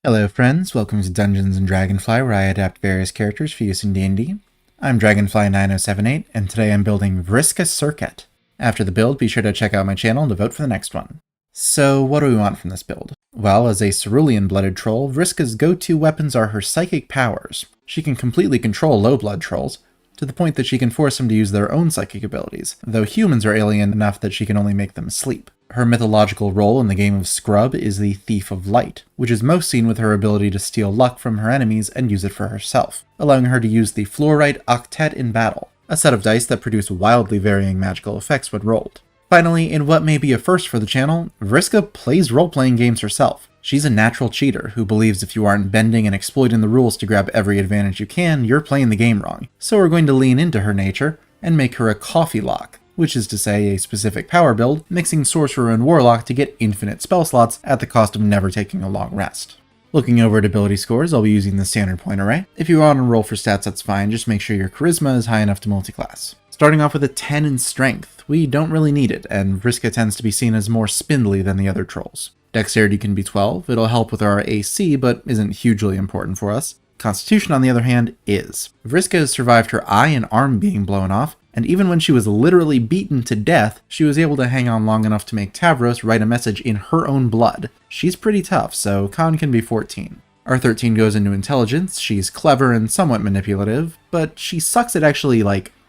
Hello friends, welcome to Dungeons & Dragonfly, where I adapt various characters for use in D&D. I'm Dragonfly9078, and today I'm building Vriska Circuit. After the build, be sure to check out my channel to vote for the next one. So what do we want from this build? Well, as a cerulean-blooded troll, Vriska's go-to weapons are her psychic powers. She can completely control low-blood trolls, to the point that she can force them to use their own psychic abilities, though humans are alien enough that she can only make them sleep. Her mythological role in the game of Scrub is the Thief of Light, which is most seen with her ability to steal luck from her enemies and use it for herself, allowing her to use the Fluorite Octet in battle, a set of dice that produce wildly varying magical effects when rolled. Finally, in what may be a first for the channel, Vriska plays role-playing games herself. She's a natural cheater who believes if you aren't bending and exploiting the rules to grab every advantage you can, you're playing the game wrong. So we're going to lean into her nature and make her a coffee lock, which is to say a specific power build, mixing Sorcerer and Warlock to get infinite spell slots at the cost of never taking a long rest. Looking over at ability scores, I'll be using the standard point array. If you want to roll for stats, that's fine, just make sure your charisma is high enough to multiclass. Starting off with a 10 in strength, we don't really need it, and Vriska tends to be seen as more spindly than the other trolls. Dexterity can be 12, it'll help with our AC, but isn't hugely important for us. Constitution, on the other hand, is. Vriska has survived her eye and arm being blown off, and even when she was literally beaten to death, she was able to hang on long enough to make Tavros write a message in her own blood. She's pretty tough, so con can be 14. Our 13 goes into intelligence. She's clever and somewhat manipulative, but she sucks at actually,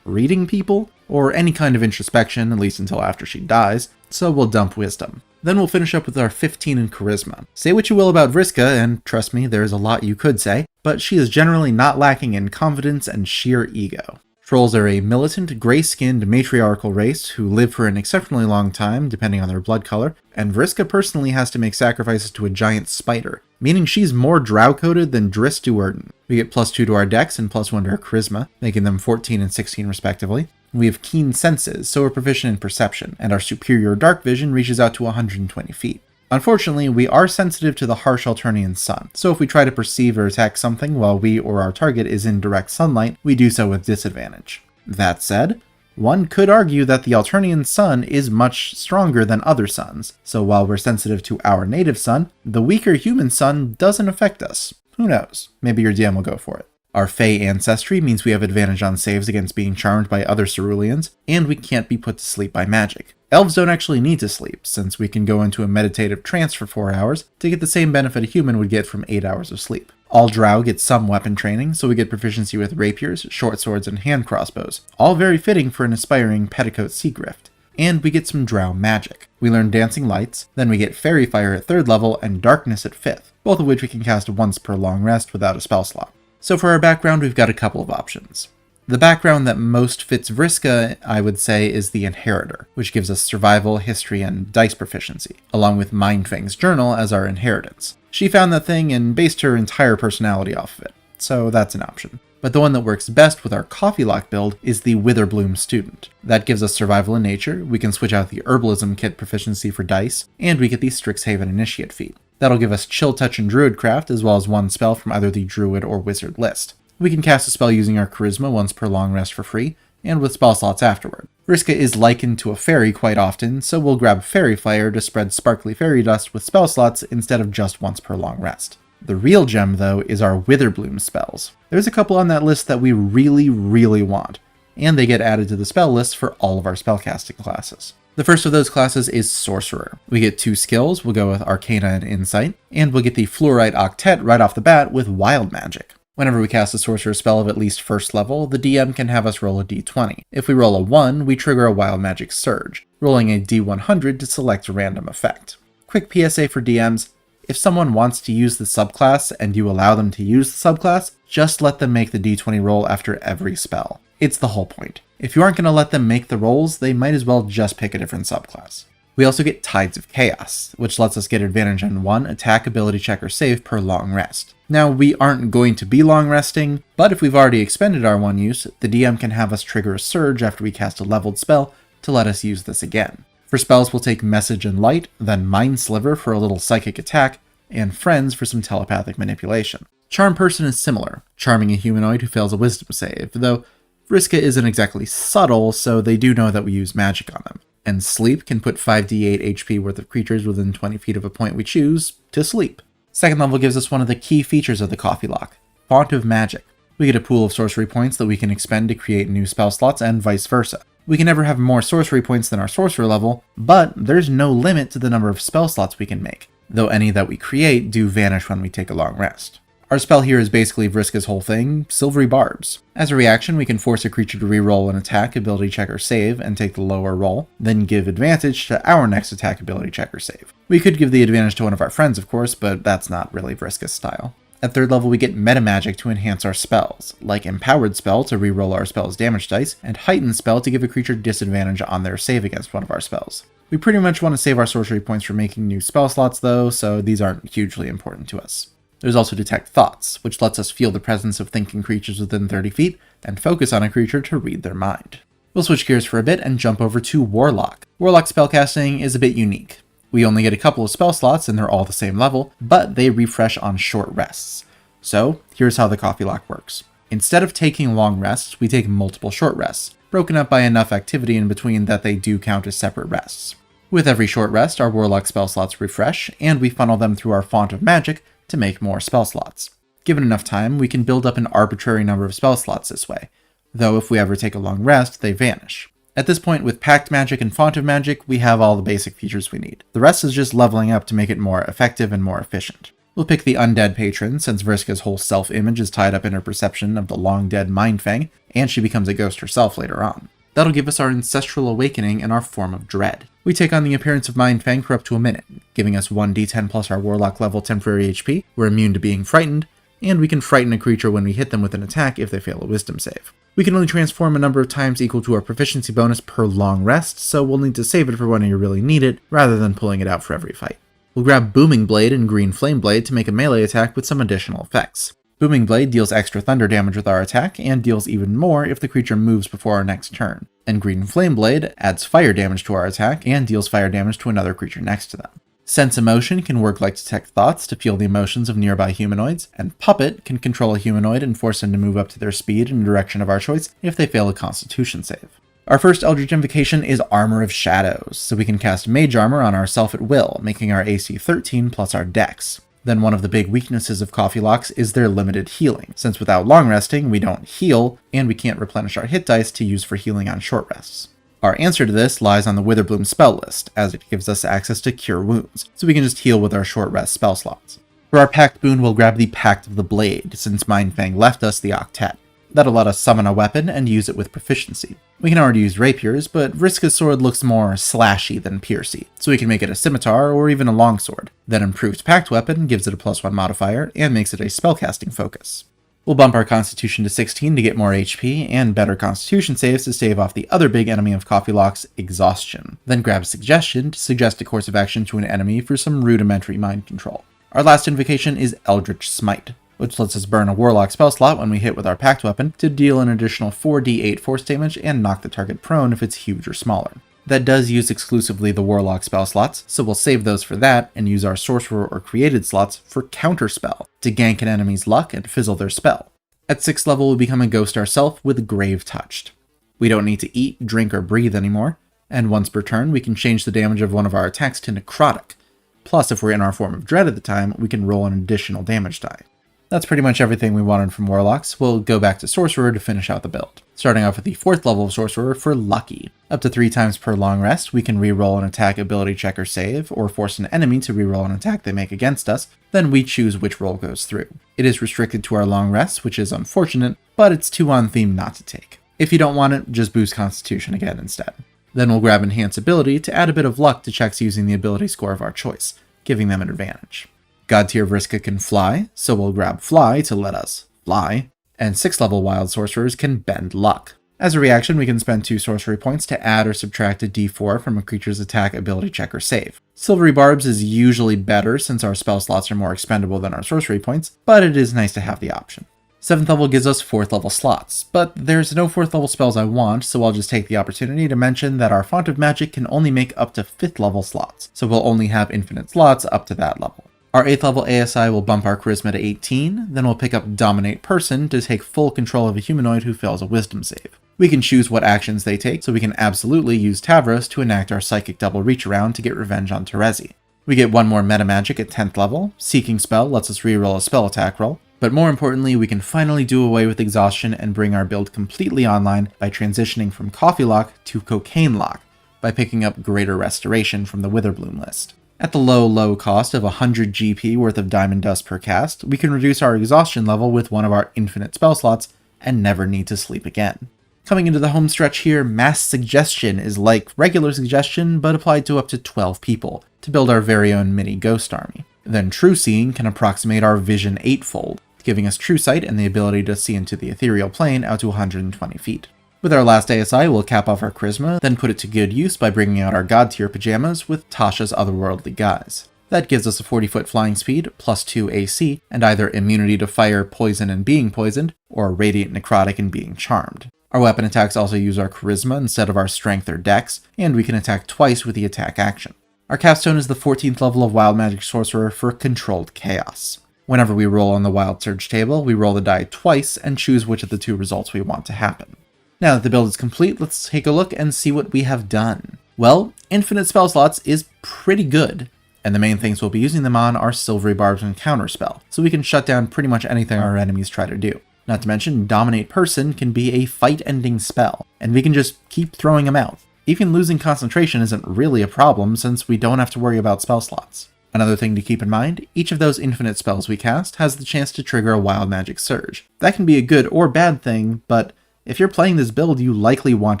reading people, or any kind of introspection, at least until after she dies, so we'll dump wisdom. Then we'll finish up with our 15 in charisma. Say what you will about Vriska, and trust me, there's a lot you could say, but she is generally not lacking in confidence and sheer ego. Trolls are a militant, gray-skinned, matriarchal race who live for an exceptionally long time, depending on their blood color, and Vriska personally has to make sacrifices to a giant spider, meaning she's more drow-coded than Driss Duerden. We get +2 to our dex and +1 to our charisma, making them 14 and 16 respectively. We have keen senses, so we're proficient in perception, and our superior dark vision reaches out to 120 feet. Unfortunately, we are sensitive to the harsh Alternian sun, so if we try to perceive or attack something while we or our target is in direct sunlight, we do so with disadvantage. That said, one could argue that the Alternian sun is much stronger than other suns, so while we're sensitive to our native sun, the weaker human sun doesn't affect us. Who knows? Maybe your DM will go for it. Our Fey ancestry means we have advantage on saves against being charmed by other ceruleans, and we can't be put to sleep by magic. Elves don't actually need to sleep, since we can go into a meditative trance for 4 hours to get the same benefit a human would get from 8 hours of sleep. All drow get some weapon training, so we get proficiency with rapiers, short swords, and hand crossbows, all very fitting for an aspiring petticoat seagrift. And we get some drow magic. We learn dancing lights, then we get fairy fire at 3rd level and darkness at 5th, both of which we can cast once per long rest without a spell slot. So for our background, we've got a couple of options. The background that most fits Vriska, I would say, is the Inheritor, which gives us survival, history, and dice proficiency, along with Mindfang's journal as our inheritance. She found that thing and based her entire personality off of it, so that's an option. But the one that works best with our Coffee Lock build is the Witherbloom Student. That gives us survival in nature, we can switch out the Herbalism Kit proficiency for dice, and we get the Strixhaven Initiate feat. That'll give us Chill Touch and Druidcraft, as well as one spell from either the Druid or Wizard list. We can cast a spell using our Charisma once per long rest for free, and with spell slots afterward. Vriska is likened to a fairy quite often, so we'll grab Fairy Fire to spread sparkly fairy dust with spell slots instead of just once per long rest. The real gem, though, is our Witherbloom spells. There's a couple on that list that we really want, and they get added to the spell list for all of our spellcasting classes. The first of those classes is Sorcerer. We get 2 skills, we'll go with Arcana and Insight, and we'll get the Fluorite Octet right off the bat with Wild Magic. Whenever we cast a Sorcerer spell of at least 1st level, the DM can have us roll a d20. If we roll a 1, we trigger a Wild Magic Surge, rolling a d100 to select a random effect. Quick PSA for DMs, if someone wants to use the subclass and you allow them to use the subclass, just let them make the d20 roll after every spell. It's the whole point. If you aren't going to let them make the rolls, they might as well just pick a different subclass. We also get Tides of Chaos, which lets us get advantage on 1 attack, ability check, or save per long rest. Now, we aren't going to be long resting, but if we've already expended our 1 use, the DM can have us trigger a surge after we cast a leveled spell to let us use this again. For spells, we'll take Message and Light, then Mind Sliver for a little psychic attack, and Friends for some telepathic manipulation. Charm Person is similar, charming a humanoid who fails a wisdom save, though Vriska isn't exactly subtle, so they do know that we use magic on them. And Sleep can put 5d8 HP worth of creatures within 20 feet of a point we choose to sleep. Second level gives us one of the key features of the coffee lock, Font of Magic. We get a pool of sorcery points that we can expend to create new spell slots and vice versa. We can never have more sorcery points than our sorcerer level, but there's no limit to the number of spell slots we can make, though any that we create do vanish when we take a long rest. Our spell here is basically Vriska's whole thing, Silvery Barbs. As a reaction, we can force a creature to reroll an attack, ability check, or save, and take the lower roll, then give advantage to our next attack, ability check, or save. We could give the advantage to one of our friends, of course, but that's not really Vriska's style. At third level, we get Meta Magic to enhance our spells, like Empowered Spell to reroll our spell's damage dice, and Heightened Spell to give a creature disadvantage on their save against one of our spells. We pretty much want to save our sorcery points for making new spell slots though, so these aren't hugely important to us. There's also Detect Thoughts, which lets us feel the presence of thinking creatures within 30 feet, and focus on a creature to read their mind. We'll switch gears for a bit and jump over to Warlock. Warlock spellcasting is a bit unique. We only get a couple of spell slots and they're all the same level, but they refresh on short rests. So, here's how the coffee lock works. Instead of taking long rests, we take multiple short rests, broken up by enough activity in between that they do count as separate rests. With every short rest, our Warlock spell slots refresh, and we funnel them through our Font of Magic to make more spell slots. Given enough time, we can build up an arbitrary number of spell slots this way, though if we ever take a long rest, they vanish. At this point, with Pact Magic and Font of Magic, we have all the basic features we need. The rest is just leveling up to make it more effective and more efficient. We'll pick the Undead Patron, since Vriska's whole self-image is tied up in her perception of the long-dead Mindfang, and she becomes a ghost herself later on. That'll give us our Ancestral Awakening and our Form of Dread. We take on the appearance of Mindfang for up to a minute, giving us 1d10 plus our Warlock level temporary HP, we're immune to being frightened, and we can frighten a creature when we hit them with an attack if they fail a Wisdom save. We can only transform a number of times equal to our proficiency bonus per long rest, so we'll need to save it for when you really need it, rather than pulling it out for every fight. We'll grab Booming Blade and Green Flame Blade to make a melee attack with some additional effects. Booming Blade deals extra thunder damage with our attack, and deals even more if the creature moves before our next turn. And Green Flame Blade adds fire damage to our attack, and deals fire damage to another creature next to them. Sense Emotion can work like Detect Thoughts to feel the emotions of nearby humanoids, and Puppet can control a humanoid and force them to move up to their speed in the direction of our choice if they fail a Constitution save. Our first Eldritch Invocation is Armor of Shadows, so we can cast Mage Armor on ourself at will, making our AC 13 plus our Dex. Then one of the big weaknesses of coffee locks is their limited healing, since without long resting we don't heal, and we can't replenish our hit dice to use for healing on short rests. Our answer to this lies on the Witherbloom spell list, as it gives us access to Cure Wounds, so we can just heal with our short rest spell slots. For our Pact boon, we'll grab the Pact of the Blade, since Mindfang left us the Octet. That'll let us summon a weapon and use it with proficiency. We can already use rapiers, but Vriska's sword looks more slashy than piercy, so we can make it a scimitar or even a longsword. Then improved Pact weapon gives it a +1 modifier and makes it a spellcasting focus. We'll bump our Constitution to 16 to get more HP and better Constitution saves to stave off the other big enemy of coffee locks, exhaustion. Then grab Suggestion to suggest a course of action to an enemy for some rudimentary mind control. Our last invocation is Eldritch Smite, which lets us burn a Warlock spell slot when we hit with our Pact weapon to deal an additional 4d8 force damage and knock the target prone if it's huge or smaller. That does use exclusively the Warlock spell slots, so we'll save those for that and use our Sorcerer or Created slots for Counterspell to gank an enemy's luck and fizzle their spell. At 6th level, we become a ghost ourselves with Grave Touched. We don't need to eat, drink, or breathe anymore, and once per turn we can change the damage of one of our attacks to Necrotic. Plus, if we're in our Form of Dread at the time, we can roll an additional damage die. That's pretty much everything we wanted from Warlocks. We'll go back to Sorcerer to finish out the build. Starting off with the 4th level of Sorcerer for Lucky. Up to 3 times per long rest, we can reroll an attack, ability check, or save, or force an enemy to reroll an attack they make against us, then we choose which roll goes through. It is restricted to our long rests, which is unfortunate, but it's too on theme not to take. If you don't want it, just boost Constitution again instead. Then we'll grab Enhance Ability to add a bit of luck to checks using the ability score of our choice, giving them an advantage. God tier Vriska can fly, so we'll grab Fly to let us fly, and 6th level Wild Sorcerers can Bend Luck. As a reaction, we can spend 2 sorcery points to add or subtract a d4 from a creature's attack, ability check, or save. Silvery Barbs is usually better since our spell slots are more expendable than our sorcery points, but it is nice to have the option. 7th level gives us 4th level slots, but there's no 4th level spells I want, so I'll just take the opportunity to mention that our Font of Magic can only make up to 5th level slots, so we'll only have infinite slots up to that level. Our 8th level ASI will bump our Charisma to 18, then we'll pick up Dominate Person to take full control of a humanoid who fails a Wisdom save. We can choose what actions they take, so we can absolutely use Tavros to enact our Psychic Double Reach Around to get revenge on Terezi. We get one more meta magic at 10th level. Seeking Spell lets us reroll a spell attack roll. But more importantly, we can finally do away with exhaustion and bring our build completely online by transitioning from Coffee Lock to Cocaine Lock, by picking up Greater Restoration from the Witherbloom list. At the low cost of 100 GP worth of Diamond Dust per cast, we can reduce our exhaustion level with one of our infinite spell slots and never need to sleep again. Coming into the home stretch here, Mass Suggestion is like regular Suggestion, but applied to up to 12 people, to build our very own mini Ghost Army. Then True Seeing can approximate our Vision 8-fold, giving us True Sight and the ability to see into the ethereal plane out to 120 feet. With our last ASI, we'll cap off our Charisma, then put it to good use by bringing out our God tier pajamas with Tasha's Otherworldly Guise. That gives us a 40-foot flying speed, +2 AC, and either immunity to fire, poison, and being poisoned, or radiant necrotic and being charmed. Our weapon attacks also use our Charisma instead of our Strength or Dex, and we can attack twice with the attack action. Our capstone is the 14th level of Wild Magic Sorcerer for Controlled Chaos. Whenever we roll on the Wild Surge table, we roll the die twice and choose which of the two results we want to happen. Now that the build is complete, let's take a look and see what we have done. Well, infinite spell slots is pretty good, and the main things we'll be using them on are Silvery Barbs and Counterspell, so we can shut down pretty much anything our enemies try to do. Not to mention, Dominate Person can be a fight-ending spell, and we can just keep throwing them out. Even losing concentration isn't really a problem since we don't have to worry about spell slots. Another thing to keep in mind, each of those infinite spells we cast has the chance to trigger a Wild Magic Surge. That can be a good or bad thing, but if you're playing this build, you likely want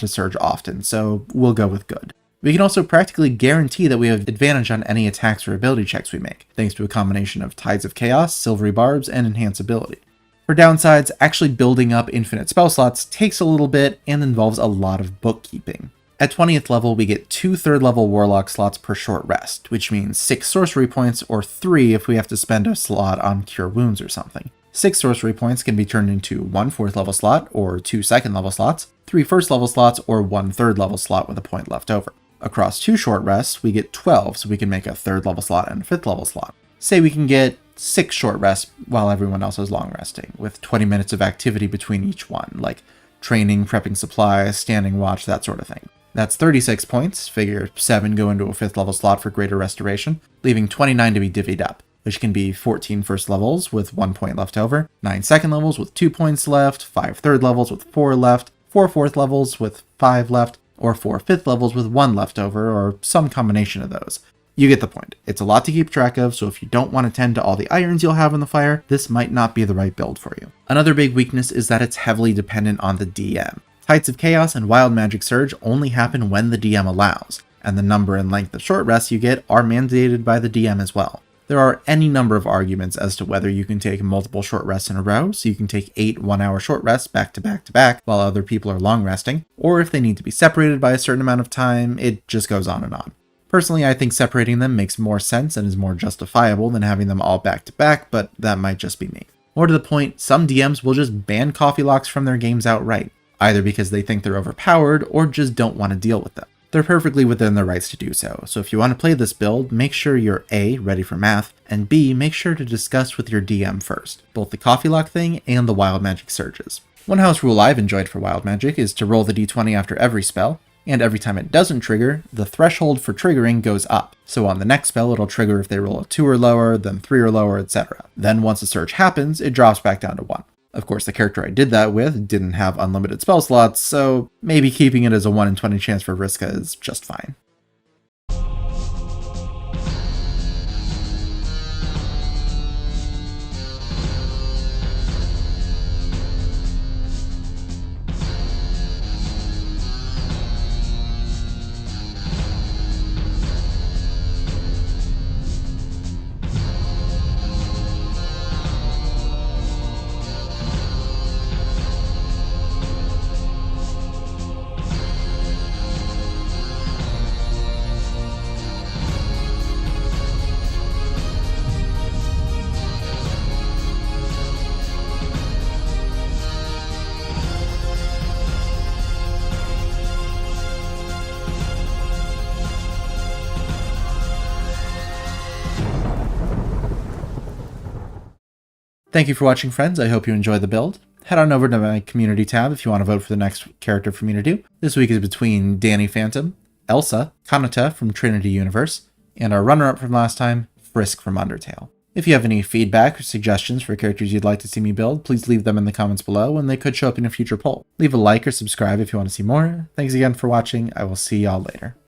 to surge often, so we'll go with good. We can also practically guarantee that we have advantage on any attacks or ability checks we make, thanks to a combination of Tides of Chaos, Silvery Barbs, and Enhance Ability. For downsides, actually building up infinite spell slots takes a little bit and involves a lot of bookkeeping. At 20th level, we get 2 3rd level Warlock slots per short rest, which means 6 sorcery points or 3 if we have to spend a slot on Cure Wounds or something. 6 sorcery points can be turned into 1 4th level slot or 2 2nd level slots, 3 1st level slots, or 1 3rd level slot with a point left over. Across 2 short rests, we get 12, so we can make a 3rd level slot and a 5th level slot. Say we can get 6 short rests while everyone else is long resting, with 20 minutes of activity between each one, like training, prepping supplies, standing watch, that sort of thing. That's 36 points, figure 7 go into a 5th level slot for Greater Restoration, leaving 29 to be divvied up, which can be 14 first levels with 1 point left over, 9 second levels with 2 points left, 5 third levels with 4 left, 4 fourth levels with 5 left, or 4 fifth levels with 1 left over, or some combination of those. You get the point. It's a lot to keep track of, so if you don't want to tend to all the irons you'll have in the fire, this might not be the right build for you. Another big weakness is that it's heavily dependent on the DM. Tides of Chaos and Wild Magic Surge only happen when the DM allows, and the number and length of short rests you get are mandated by the DM as well. There are any number of arguments as to whether you can take multiple short rests in a row, so you can take 8 1-hour short rests back to back to back while other people are long resting, or if they need to be separated by a certain amount of time, it just goes on and on. Personally, I think separating them makes more sense and is more justifiable than having them all back to back, but that might just be me. More to the point, some DMs will just ban coffee locks from their games outright, either because they think they're overpowered or just don't want to deal with them. They're perfectly within their rights to do so if you want to play this build, make sure you're A, ready for math, and B, make sure to discuss with your DM first, both the coffee lock thing and the Wild Magic Surges. One house rule I've enjoyed for Wild Magic is to roll the d20 after every spell, and every time it doesn't trigger, the threshold for triggering goes up. So on the next spell, it'll trigger if they roll a 2 or lower, then 3 or lower, etc. Then once a surge happens, it drops back down to 1. Of course, the character I did that with didn't have unlimited spell slots, so maybe keeping it as a 1 in 20 chance for Vriska is just fine. Thank you for watching, friends. I hope you enjoyed the build. Head on over to my community tab if you want to vote for the next character for me to do. This week is between Danny Phantom, Elsa, Kanata from Trinity Universe, And our runner-up from last time, Vriska from Undertale. If you have any feedback or suggestions for characters you'd like to see me build, please leave them in the comments below and they could show up in a future poll. Leave a like or subscribe if you want to see more. Thanks again for watching. I will see y'all later.